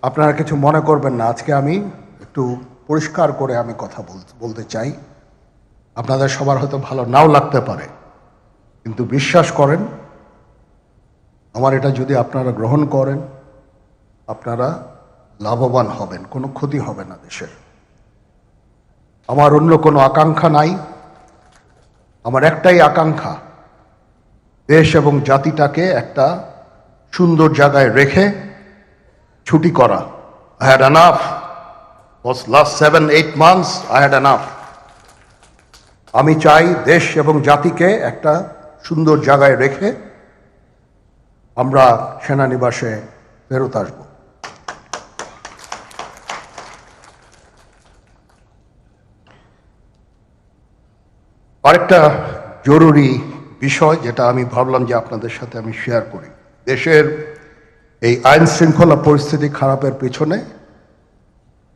আপনারা কিছু মনে করবেন না, আজকে আমি একটু পরিষ্কার করে আমি কথা বলতে চাই। আপনাদের সবার হয়তো ভালো নাও লাগতে পারে, কিন্তু বিশ্বাস করেন, আমার এটা যদি আপনারা গ্রহণ করেন, আপনারা লাভবান হবেন, কোনো ক্ষতি হবে না দেশের। আমার অন্য কোনো আকাঙ্ক্ষা নাই। আমার একটাই আকাঙ্ক্ষা, দেশ এবং জাতিটাকে একটা সুন্দর জায়গায় রেখে ছুটি করা। I had enough. Was last 7-8 months I had enough. আমি চাই দেশ এবং জাতিকে একটা সুন্দর জায়গায় রেখে আমরা সেনানিবাসে ফেরত আসব। আরেকটা জরুরি বিষয় যেটা আমি ভাবলাম যে আপনাদের সাথে আমি শেয়ার করি। দেশের এই আইন শৃঙ্খলা পরিস্থিতি খারাপের পেছনে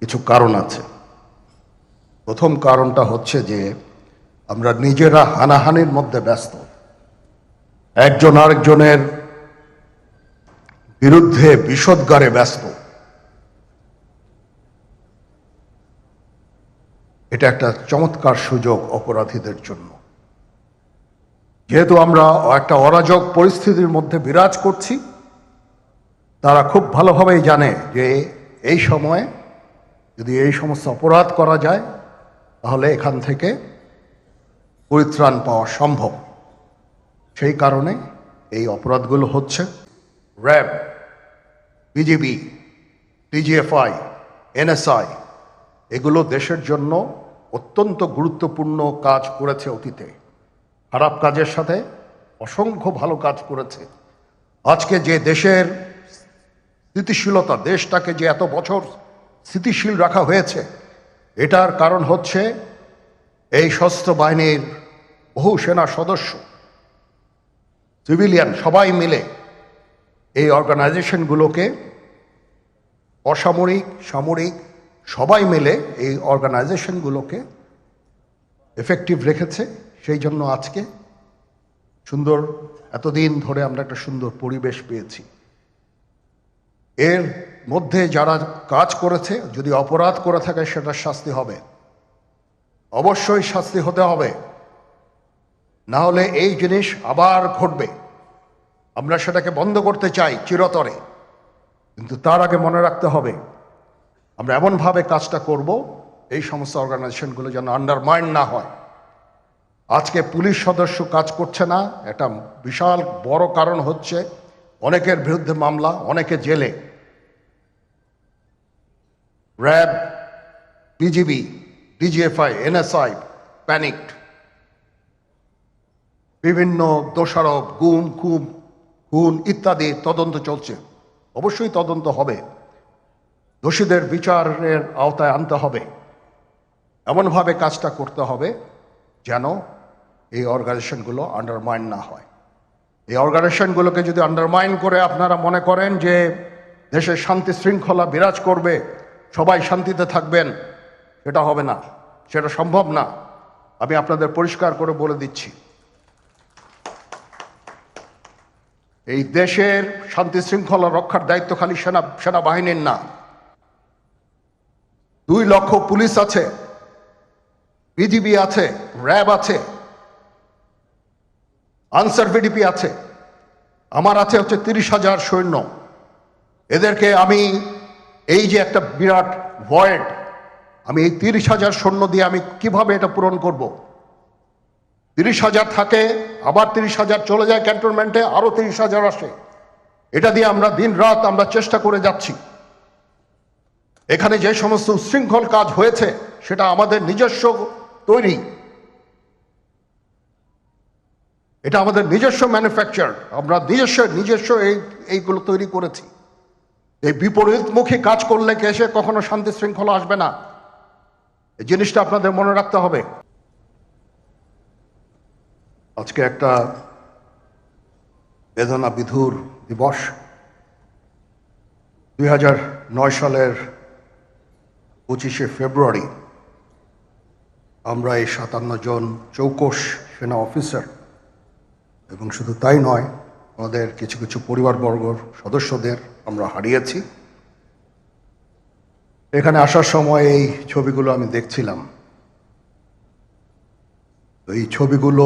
কিছু কারণ আছে। প্রথম কারণটা হচ্ছে যে আমরা নিজেরা হানাহানির মধ্যে ব্যস্ত, একজন আরেকজনের বিরুদ্ধে বিষোদ্গারে ব্যস্ত। এটা একটা চমৎকার সুযোগ অপরাধীদের জন্য। যেহেতু আমরা একটা অরাজক পরিস্থিতির মধ্যে বিরাজ করছি, তারা খুব ভালোভাবেই জানে যে এই সময়ে যদি এই সমস্ত অপরাধ করা যায় তাহলে এখান থেকে পরিত্রাণ পাওয়া সম্ভব। সেই কারণে এই অপরাধগুলো হচ্ছে। র্যাব, বিজিবি, ডিজিএফআই, এনএসআই এগুলো দেশের জন্য অত্যন্ত গুরুত্বপূর্ণ কাজ করেছে অতীতে। খারাপ কাজের সাথে অসংখ্য ভালো কাজ করেছে। আজকে যে দেশের স্থিতিশীলতা, দেশটাকে যে এত বছর স্থিতিশীল রাখা হয়েছে, এটার কারণ হচ্ছে এই সশস্ত্র বাহিনীর বহু সেনা সদস্য, সিভিলিয়ান সবাই মিলে এই অর্গানাইজেশনগুলোকে, অসামরিক সামরিক সবাই মিলে এই অর্গানাইজেশনগুলোকে এফেক্টিভ রেখেছে। সেই জন্য আজকে সুন্দর, এতদিন ধরে আমরা একটা সুন্দর পরিবেশ পেয়েছি। এর মধ্যে যারা কাজ করেছে, যদি অপরাধ করে থাকে সেটা শাস্তি হবে, অবশ্যই শাস্তি হতে হবে, না হলে এই জিনিস আবার ঘটবে। আমরা সেটাকে বন্ধ করতে চাই চিরতরে, কিন্তু তার আগে মনে রাখতে হবে আমরা এমনভাবে কাজটা করব এই সমস্ত অর্গানাইজেশনগুলো যেন আন্ডারমাইন না হয়। আজকে পুলিশ সদস্য কাজ করছে না, একটা বিশাল বড় কারণ হচ্ছে অনেকের বিরুদ্ধে মামলা, অনেকে জেলে। RAB, BGB, DGFI, NSI panicked. বিভিন্ন দোষারোপ, গুম, খুন ইত্যাদি তদন্ত চলছে। অবশ্যই তদন্ত হবে, দোষীদের বিচারের আওতায় আনতে হবে। এমনভাবে কাজটা করতে হবে যেন এই অর্গানাইজেশনগুলো আন্ডারমাইন না হয়। এই অর্গানাইজেশনগুলোকে যদি আন্ডারমাইন করে আপনারা মনে করেন যে দেশের শান্তি শৃঙ্খলা বিরাজ করবে, সবাই শান্তিতে থাকবেন, সেটা হবে না, সেটা সম্ভব না। আমি আপনাদের পরিষ্কার করে বলে দিচ্ছি, এই দেশের শান্তি শৃঙ্খলা রক্ষার দায়িত্ব খালি সেনাবাহিনীর না। 2 লক্ষ পুলিশ আছে, বিজিবি আছে, র্যাব আছে, আনসার ভিডিপি আছে, আমার আছে হচ্ছে 30,000 সৈন্য। এদেরকে আমি এই যে একটা বিরাট ভয়েড, আমি এই 30,000 সৈন্য দিয়ে আমি কিভাবে এটা পূরণ করব? 30,000 থাকে, আবার 30,000 চলে যায় ক্যান্টনমেন্টে, আরো 30,000 আসে। এটা দিয়ে আমরা দিন রাত আমরা চেষ্টা করে যাচ্ছি। এখানে যে সমস্ত উচ্ছৃঙ্খল কাজ হয়েছে সেটা আমাদের নিজস্ব তৈরি, এটা আমাদের নিজস্ব ম্যানুফ্যাকচার, আমরা নিজস্ব এইগুলো তৈরি করেছি। এই বিপরীতমুখী কাজ করলে এসে কখনো শান্তি শৃঙ্খলা আসবে না। এই জিনিসটা আপনাদের মনে রাখতে হবে। আজকে একটা বেদনা বিধুর দিবস। 2009 সালের 25শে ফেব্রুয়ারি আমরা এই 57 জন চৌকস সেনা অফিসার, এবং শুধু তাই নয়, আমাদের কিছু কিছু পরিবারবর্গর সদস্যদের আমরা হারিয়েছি। এখানে আসার সময় এই ছবিগুলো আমি দেখছিলাম। এই ছবিগুলো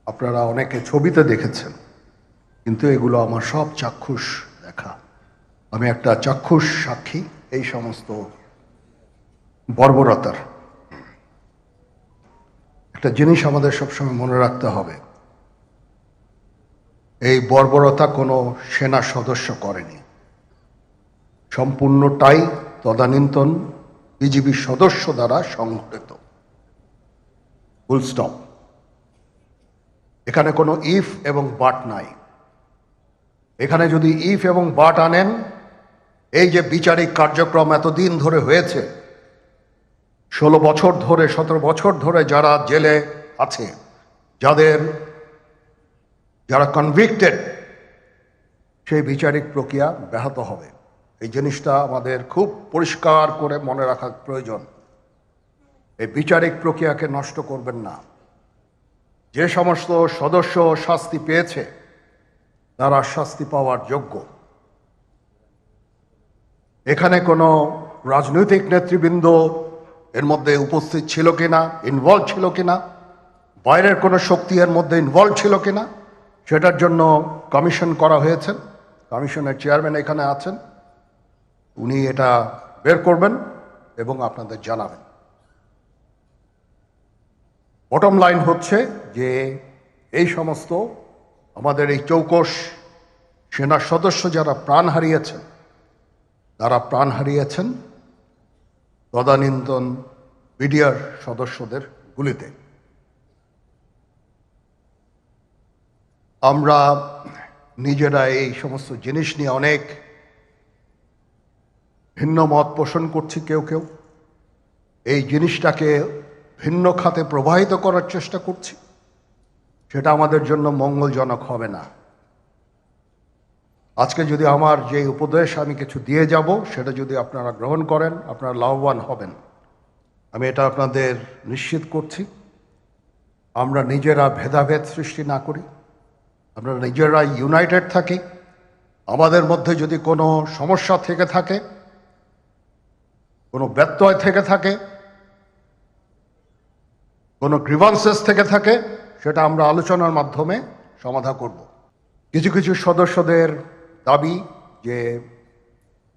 আপনারা অনেকে ছবিতে দেখেছেন, কিন্তু এগুলো আমার সব চাক্ষুষ দেখা। আমি একটা চাক্ষুষ সাক্ষী এই সমস্ত বর্বরতার। একটা জিনিস আমাদের সবসময় মনে রাখতে হবে, এই বর্বরতা কোনো সেনা সদস্য করেনি, সম্পূর্ণটাই তদানীন্তন বিজিবি সদস্য দ্বারা সংঘটিত। Full stop. এখানে কোনো ইফ এবং বাট নাই। এখানে যদি ইফ এবং বাট আনেন, এই যে বিচারিক কার্যক্রম এতদিন ধরে হয়েছে, 16 বছর ধরে 17 বছর ধরে যারা জেলে আছে, যারা কনভিক্টেড, সেই বিচারিক প্রক্রিয়া ব্যাহত হবে। এই জিনিসটা আমাদের খুব পরিষ্কার করে মনে রাখা প্রয়োজন। এই বিচারিক প্রক্রিয়াকে নষ্ট করবেন না। যে সমস্ত সদস্য শাস্তি পেয়েছে তারা শাস্তি পাওয়ার যোগ্য। এখানে কোনো রাজনৈতিক নেতৃবৃন্দ এর মধ্যে উপস্থিত ছিল কিনা, ইনভলভ ছিল কিনা, বাইরের কোনো শক্তি এর মধ্যে ইনভলভ ছিল কিনা, সেটার জন্য কমিশন করা হয়েছে। কমিশনের চেয়ারম্যান এখানে আছেন, উনি এটা বের করবেন এবং আপনাদের জানাবেন। বটম লাইন হচ্ছে যে এই সমস্ত আমাদের এই চৌকস সেনা সদস্য যারা প্রাণ হারিয়েছেন, তারা প্রাণ হারিয়েছেন তদানীন্তন বিডিআর সদস্যদের গুলিতে। আমরা নিজেরা এই সমস্ত জিনিস নিয়ে অনেক ভিন্ন মত পোষণ করছি। কেউ কেউ এই জিনিসটাকে ভিন্ন খাতে প্রবাহিত করার চেষ্টা করছি। সেটা আমাদের জন্য মঙ্গলজনক হবে না। আজকে যদি আমার যে উপদেশ আমি কিছু দিয়ে যাব, সেটা যদি আপনারা গ্রহণ করেন, আপনারা লাভবান হবেন, আমি এটা আপনাদের নিশ্চিত করছি। আমরা নিজেরা ভেদাভেদ সৃষ্টি না করি, আমরা নিজেরা ইউনাইটেড থাকি। আমাদের মধ্যে যদি কোনো সমস্যা থেকে থাকে, কোনো ব্যত্যয় থেকে থাকে, কোনো গ্রিভান্সেস থেকে থাকে, সেটা আমরা আলোচনার মাধ্যমে সমাধান করব। কিছু কিছু সদস্যদের দাবি যে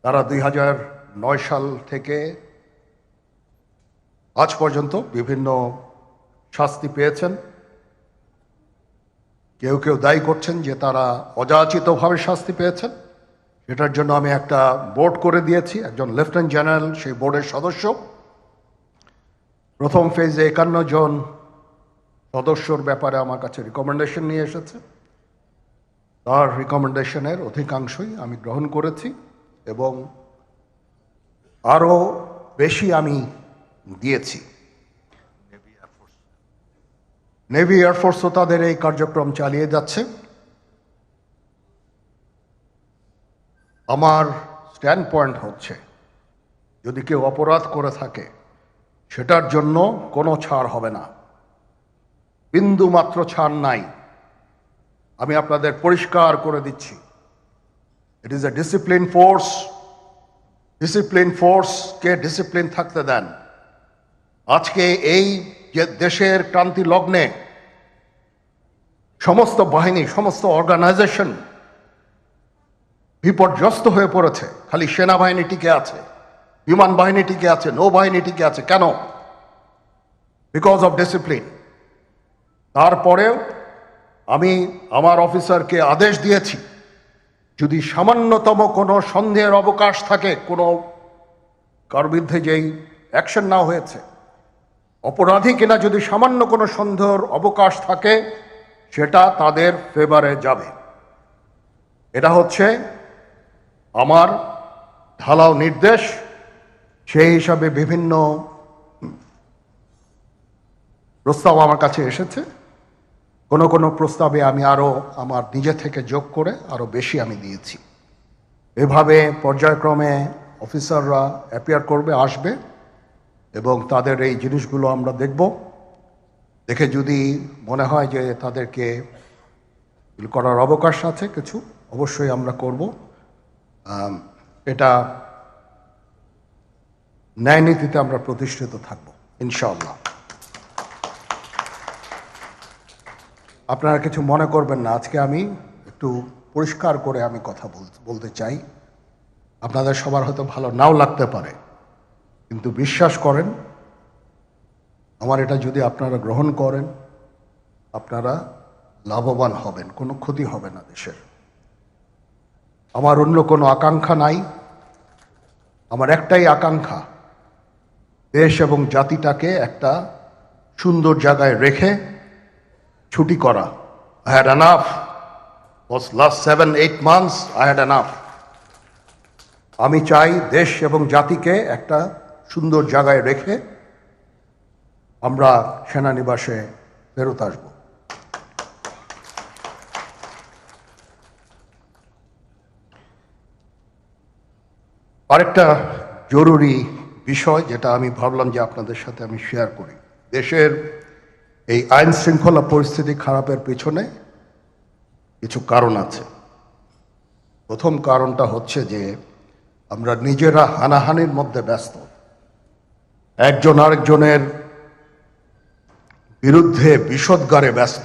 তারা 2009 সাল থেকে আজ পর্যন্ত বিভিন্ন শাস্তি পেয়েছেন। কেউ কেউ দায়ী করছেন যে তারা অযাচিতভাবে শাস্তি পেয়েছেন। সেটার জন্য আমি একটা বোর্ড করে দিয়েছি, একজন লেফটেন্যান্ট জেনারেল সেই বোর্ডের সদস্য। প্রথম ফেজে 51 জন সদস্যর ব্যাপারে আমার কাছে রিকমেন্ডেশন নিয়ে এসেছে। তার রিকমেন্ডেশনের অধিকাংশই আমি গ্রহণ করেছি এবং আরও বেশি আমি দিয়েছি। নেভি এয়ারফোর্সও তাদের এই কার্যক্রম চালিয়ে যাচ্ছে। আমার স্ট্যান্ড পয়েন্ট হচ্ছে, যদি কেউ অপরাধ করে থাকে সেটার জন্য কোনো ছাড় হবে না, বিন্দু মাত্র ছাড় নাই। আমি আপনাদের পরিষ্কার করে দিচ্ছি, it is a discipline force. Discipline ফোর্সকে ডিসিপ্লিন থাকতে দেন। আজকে এই যে দেশের ক্রান্তি লগ্নে সমস্ত বাহিনী, সমস্ত অর্গানাইজেশন বিপর্যস্ত হয়ে পড়েছে। খালি সেনাবাহিনী টিকে আছে, বিমান বাহিনী টিকে আছে, নৌবাহিনী টিকে আছে। কেন? Because of discipline. তারপরেও আমি আমার অফিসারকে আদেশ দিয়েছি, যদি সামান্যতম কোনো সন্দেহের অবকাশ থাকে, কোনো কার বিরুদ্ধে যেই অ্যাকশন না হয়েছে, অপরাধী কিনা যদি সামান্য কোনো সন্দেহের অবকাশ থাকে, সেটা তাদের ফেভারে যাবে। এটা হচ্ছে আমার ঢালাও নির্দেশ। সেই হিসাবে বিভিন্ন প্রস্তাব আমার কাছে এসেছে। কোনো কোনো প্রস্তাবে আমি আরও আমার নিজে থেকে যোগ করে আরও বেশি আমি দিয়েছি। এভাবে পর্যায়ক্রমে অফিসাররা অ্যাপিয়ার করবে, আসবে, এবং তাদের এই জিনিসগুলো আমরা দেখব। দেখে যদি মনে হয় যে তাদেরকে করার অবকাশ আছে কিছু, অবশ্যই আমরা করব। এটা ন্যায় নীতিতে আমরা প্রতিষ্ঠিত থাকব ইনশাআল্লাহ। আপনারা কিছু মনে করবেন না, আজকে আমি একটু পরিষ্কার করে আমি কথা বলতে চাই। আপনাদের সবার হয়তো ভালো নাও লাগতে পারে, কিন্তু বিশ্বাস করেন, আমার এটা যদি আপনারা গ্রহণ করেন, আপনারা লাভবান হবেন, কোনো ক্ষতি হবে না দেশের। আমার অন্য কোনো আকাঙ্ক্ষা নাই, আমার একটাই আকাঙ্ক্ষা, দেশ এবং জাতিটাকে একটা সুন্দর জায়গায় রেখে ছুটি করা। I had enough. Was last 7-8 months I had enough. আমি চাই দেশ এবং জাতিকে একটা সুন্দর জায়গায় রেখে আমরা সেনানিবাসে ফেরত আসব। আরেকটা জরুরি বিষয় যেটা আমি ভাবলাম যে আপনাদের সাথে আমি শেয়ার করি। দেশের এই আইন শৃঙ্খলা পরিস্থিতি খারাপের পিছনে কিছু কারণ আছে। প্রথম কারণটা হচ্ছে যে আমরা নিজেরা হানাহানির মধ্যে ব্যস্ত, একজন আরেকজনের বিরুদ্ধে বিষোদ্গারে ব্যস্ত।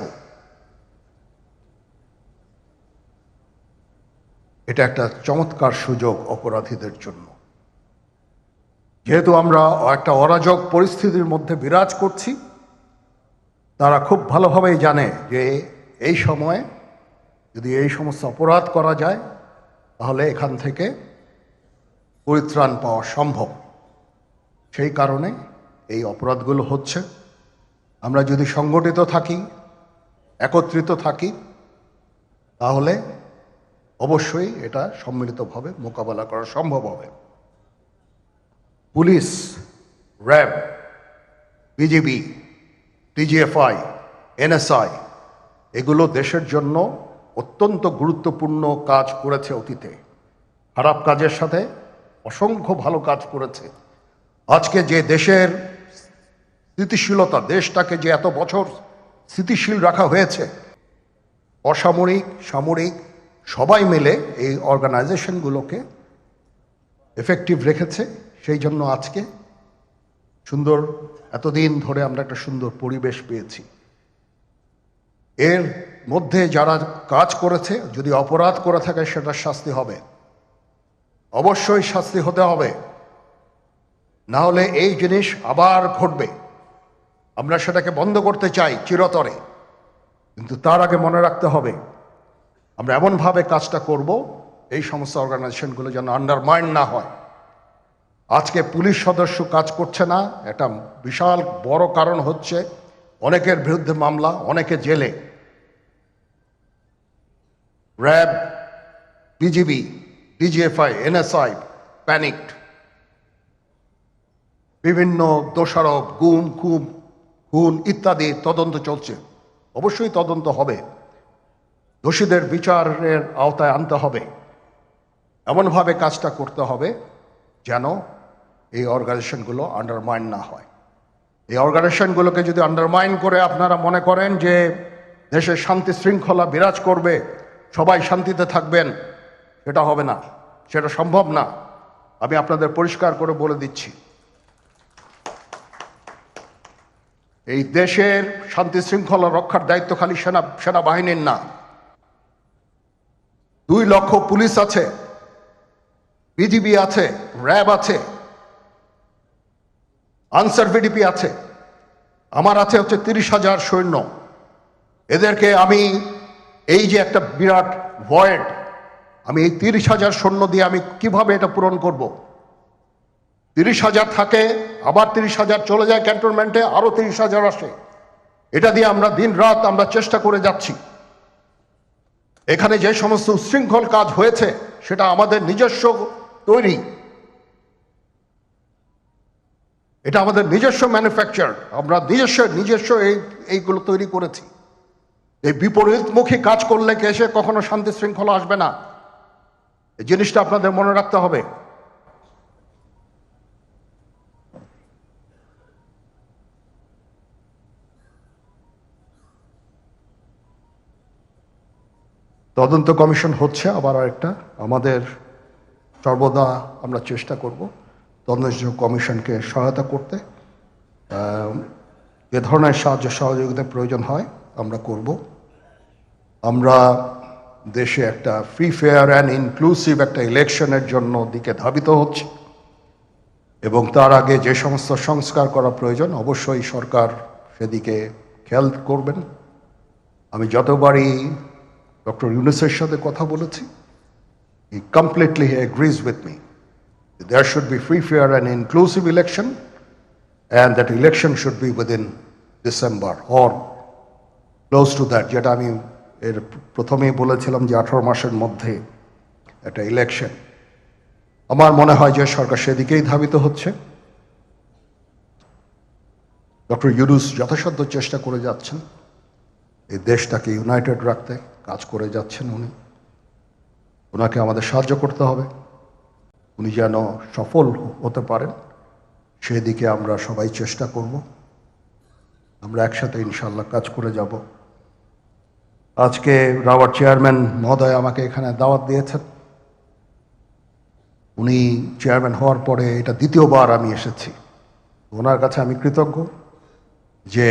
এটা একটা চমৎকার সুযোগ অপরাধীদের জন্য। যেহেতু আমরা একটা অরাজক পরিস্থিতির মধ্যে বিরাজ করছি, তারা খুব ভালোভাবেই জানে যে এই সময়ে যদি এই সমস্ত অপরাধ করা যায় তাহলে এখান থেকে পরিত্রাণ পাওয়া সম্ভব। সেই কারণে এই অপরাধগুলো হচ্ছে। আমরা যদি সংগঠিত থাকি, একত্রিত থাকি, তাহলে অবশ্যই এটা সম্মিলিতভাবে মোকাবেলা করা সম্ভব হবে। Police, RAB, BGB, TGFI, NSI এগুলো দেশের জন্য অত্যন্ত গুরুত্বপূর্ণ কাজ করেছে অতীতে। খারাপ কাজের সাথে অসংখ্য ভালো কাজ করেছে। আজকে যে দেশের স্থিতিশীলতা, দেশটাকে যে এত বছর স্থিতিশীল রাখা হয়েছে, অসামরিক সামরিক সবাই মিলে এই অর্গানাইজেশনগুলোকে এফেক্টিভ রেখেছে। সেই জন্য আজকে সুন্দর, এতদিন ধরে আমরা একটা সুন্দর পরিবেশ পেয়েছি। এর মধ্যে যারা কাজ করেছে, যদি অপরাধ করে থাকে সেটা শাস্তি হবে, অবশ্যই শাস্তি হতে হবে, না হলে এই জিনিস আবার ঘটবে। আমরা সেটাকে বন্ধ করতে চাই চিরতরে, কিন্তু তার আগে মনে রাখতে হবে আমরা এমনভাবে কাজটা করব এই সমস্ত অর্গানাইজেশনগুলো যেন আন্ডারমাইন না হয়। আজকে পুলিশ সদস্য কাজ করছে না, একটা বিশাল বড় কারণ হচ্ছে অনেকের বিরুদ্ধে মামলা, অনেকে জেলে। RAB, BGB, DGFI, NSI panicked. বিভিন্ন দোষারোপ, গুম, খুন ইত্যাদি তদন্ত চলছে। অবশ্যই তদন্ত হবে, দোষীদের বিচারের আওতায় আনতে হবে। এমনভাবে কাজটা করতে হবে যেন এই অর্গানাইজেশনগুলো আন্ডারমাইন না হয়। এই অর্গানাইজেশনগুলোকে যদি আন্ডারমাইন করে আপনারা মনে করেন যে দেশের শান্তি শৃঙ্খলা বিরাজ করবে, সবাই শান্তিতে থাকবেন, সেটা হবে না, সেটা সম্ভব না। আমি আপনাদের পরিষ্কার করে বলে দিচ্ছি, এই দেশের শান্তি শৃঙ্খলা রক্ষার দায়িত্ব খালি সেনাবাহিনীর না। 2 লক্ষ পুলিশ আছে, বিজিবি আছে, র্যাব আছে, আনসার ভিডিপি আছে, আমার আছে হচ্ছে 30,000 সৈন্য। এদেরকে আমি এই যে একটা বিরাট ভয়েড, আমি এই 30,000 সৈন্য দিয়ে আমি কিভাবে এটা পূরণ করব? 30,000 থাকে, আবার 30,000 চলে যায় ক্যান্টনমেন্টে, আরো 30,000 আসে। এটা দিয়ে আমরা দিন রাত আমরা চেষ্টা করে যাচ্ছি। এখানে যে সমস্ত উচ্ছৃঙ্খল কাজ হয়েছে সেটা আমাদের নিজস্ব তৈরি, এটা আমাদের নিজস্ব ম্যানুফ্যাকচার, আমরা নিজস্ব এইগুলো তৈরি করেছি। এই বিপরীতমুখী কাজ করলে এসে কখনো শান্তি শৃঙ্খলা আসবে না, এই জিনিসটা আপনাদের মনে রাখতে হবে। তদন্ত কমিশন হচ্ছে, আবার আরেকটা আমাদের সর্বদা আমরা চেষ্টা করব তদন্ত কমিশনকে সহায়তা করতে। যে ধরনের সাহায্য সহযোগিতার প্রয়োজন হয় আমরা করব। আমরা দেশে একটা ফ্রি ফেয়ার অ্যান্ড ইনক্লুসিভ একটা ইলেকশনের জন্য দিকে ধাবিত হচ্ছে এবং তার আগে যে সমস্ত সংস্কার করা প্রয়োজন অবশ্যই সরকার সেদিকে খেয়াল করবেন। আমি যতবারই ডক্টর ইউনূসের সাথে কথা বলেছি, he completely agrees with me. There should be free, fair and inclusive election, and that election should be within December or close to that. যেটা আমি এর প্রথমেই বলেছিলাম যে 18 মাসের মধ্যে একটা ইলেকশন। আমার মনে হয় যে সরকার সেদিকেই ধাবিত হচ্ছে। ডক্টর ইউনূস যথাসাধ্য চেষ্টা করে যাচ্ছেন এই দেশটাকে ইউনাইটেড রাখতে, কাজ করে যাচ্ছেন উনি। ওনাকে আমাদের সাহায্য করতে হবে, উনি যেন সফল হতে পারেন সেদিকে আমরা সবাই চেষ্টা করব। আমরা একসাথে ইনশাল্লাহ কাজ করে যাব। আজকে রাওয়ার চেয়ারম্যান মহোদয় আমাকে এখানে দাওয়াত দিয়েছেন। উনি চেয়ারম্যান হওয়ার পরে এটা দ্বিতীয়বার আমি এসেছি। ওনার কাছে আমি কৃতজ্ঞ যে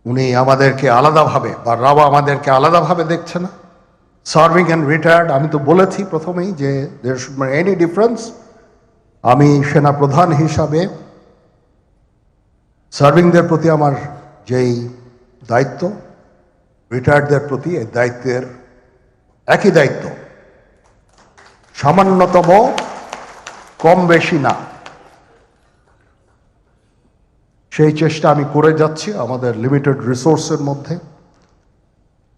উনি আমাদেরকে আলাদাভাবে বা রাওয়া আমাদেরকে আলাদাভাবে দেখছে না। সার্ভিং অ্যান্ড রিটায়ার্ড, আমি তো বলেছি প্রথমেই যে there should be any difference. আমি সেনা প্রধান হিসাবে সার্ভিংদের প্রতি আমার যেই দায়িত্ব, রিটায়ার্ডদের প্রতি এই দায়িত্বের একই দায়িত্ব, সামান্যতম কম বেশি না। সেই চেষ্টা আমি করে যাচ্ছি আমাদের লিমিটেড রিসোর্সের মধ্যে।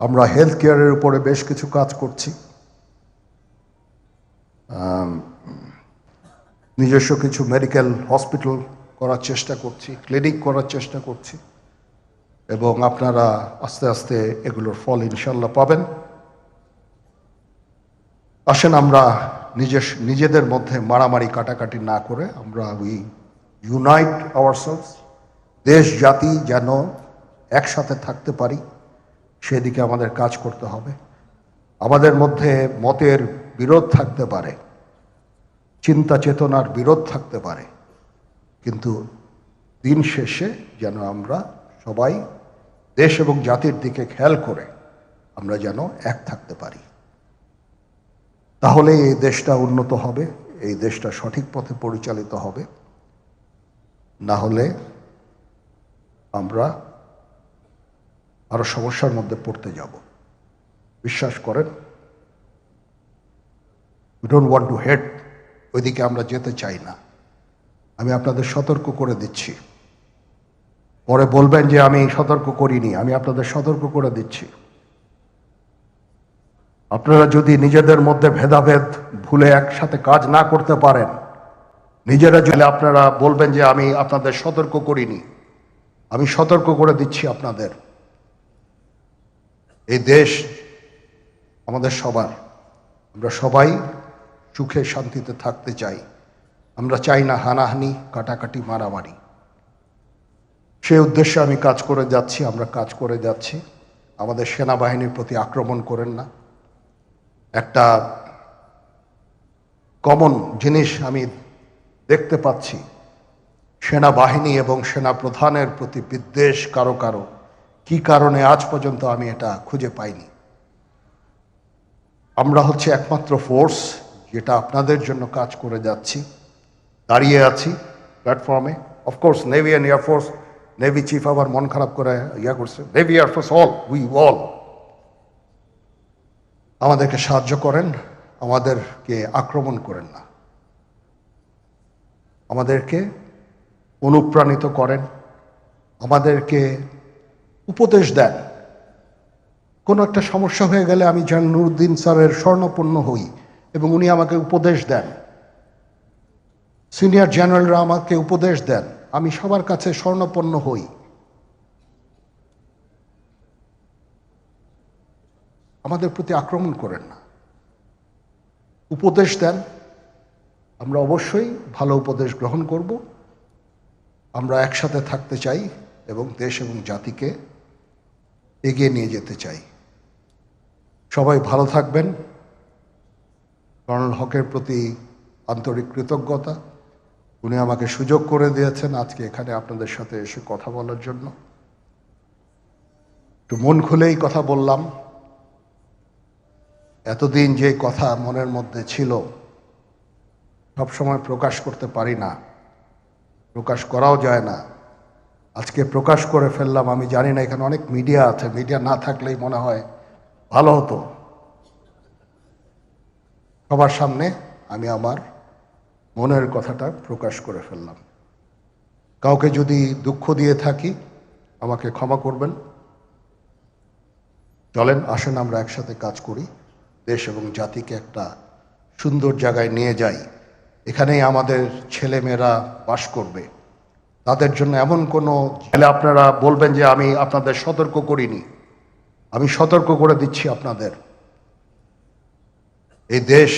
আমরা হেলথ কেয়ারের উপরে বেশ কিছু কাজ করছি, নিজস্ব কিছু মেডিকেল হসপিটাল করার চেষ্টা করছি, ক্লিনিক করার চেষ্টা করছি এবং আপনারা আস্তে আস্তে এগুলোর ফল ইনশাল্লাহ পাবেন। আসেন আমরা নিজেদের মধ্যে মারামারি কাটাকাটি না করে আমরা উই ইউনাইট আওয়ারসেলভস। দেশ জাতি যেন একসাথে থাকতে পারি সেদিকে আমাদের কাজ করতে হবে। আমাদের মধ্যে মতের বিরোধ থাকতে পারে, চিন্তা চেতনার বিরোধ থাকতে পারে, কিন্তু দিন শেষে যেন আমরা সবাই দেশ এবং জাতির দিকে খেয়াল করে আমরা যেন এক থাকতে পারি। তাহলে এই দেশটা উন্নত হবে, এই দেশটা সঠিক পথে পরিচালিত হবে। না হলে আমরা আরো সমস্যার মধ্যে পড়তে যাব। বিশ্বাস করেন, we don't want to head, ওইদিকে আমরা যেতে চাই না। আমি আপনাদের সতর্ক করে দিচ্ছি, পরে বলবেন যে আমি সতর্ক করিনি। আমি আপনাদের সতর্ক করে দিচ্ছি। আপনারা যদি নিজেদের মধ্যে ভেদাভেদ ভুলে একসাথে কাজ না করতে পারেন, নিজেরা যদি আপনারা বলবেন যে আমি আপনাদের সতর্ক করিনি। আমি সতর্ক করে দিচ্ছি আপনাদের। এই দেশ আমাদের সবার, আমরা সবাই সুখে শান্তিতে থাকতে চাই। আমরা চাই না হানাহানি, কাটাকাটি, মারামারি। সেই উদ্দেশ্যে আমি কাজ করে যাচ্ছি, আমরা কাজ করে যাচ্ছি। আমাদের সেনাবাহিনীর প্রতি আক্রমণ করেন না। একটা কমন জিনিস আমি দেখতে পাচ্ছি, সেনাবাহিনী এবং সেনা প্রধানের প্রতি বিদ্বেষ কারো কারো। কি কারণে আজ পর্যন্ত আমি এটা খুঁজে পাইনি। আমরা হচ্ছে একমাত্র ফোর্স যেটা আপনাদের জন্য কাজ করে যাচ্ছি, দাঁড়িয়ে আছি প্ল্যাটফর্মে। Of course navy and air force, navy chief আবার মন খারাপ করে করছে। Navy air force all, we all আমাদেরকে সাহায্য করেন, আমাদেরকে আক্রমণ করেন না, আমাদেরকে অনুপ্রাণিত করেন, আমাদেরকে উপদেশ দেন। কোনো একটা সমস্যা হয়ে গেলে আমি যেন নুরুদ্দিন স্যারের স্বর্ণপন্ন হই এবং উনি আমাকে উপদেশ দেন। সিনিয়র জেনারেলরা আমাকে উপদেশ দেন, আমি সবার কাছে স্বর্ণপন্ন হই। আমাদের প্রতি আক্রমণ করেন না, উপদেশ দেন। আমরা অবশ্যই ভালো উপদেশ গ্রহণ করব। আমরা একসাথে থাকতে চাই এবং দেশ এবং জাতিকে এগিয়ে নিয়ে যেতে চাই। সবাই ভালো থাকবেন। কর্নেল হকের প্রতি আন্তরিক কৃতজ্ঞতা। উনি আমাকে সুযোগ করে দিয়েছেন আজকে এখানে আপনাদের সাথে এসে কথা বলার জন্য। একটু মন খুলেই কথা বললাম। এতদিন যে কথা মনের মধ্যে ছিল সবসময় প্রকাশ করতে পারি না, প্রকাশ করাও যায় না। আজকে প্রকাশ করে ফেললাম। আমি জানি না এখানে অনেক মিডিয়া আছে, মিডিয়া না থাকলেই মনে হয় ভালো হতো। সবার সামনে আমি আমার মনের কথাটা প্রকাশ করে ফেললাম। কাউকে যদি দুঃখ দিয়ে থাকি আমাকে ক্ষমা করবেন। চলেন, আসেন আমরা একসাথে কাজ করি, দেশ এবং জাতিকে একটা সুন্দর জায়গায় নিয়ে যাই। এখানেই আমাদের ছেলেমেয়েরা বাস করবে। তাদের জন্য এমন কোনো, আপনারা বলবেন যে আমি আপনাদের সতর্ক করিনি, আমি সতর্ক করে দিচ্ছি আপনাদের। এই দেশ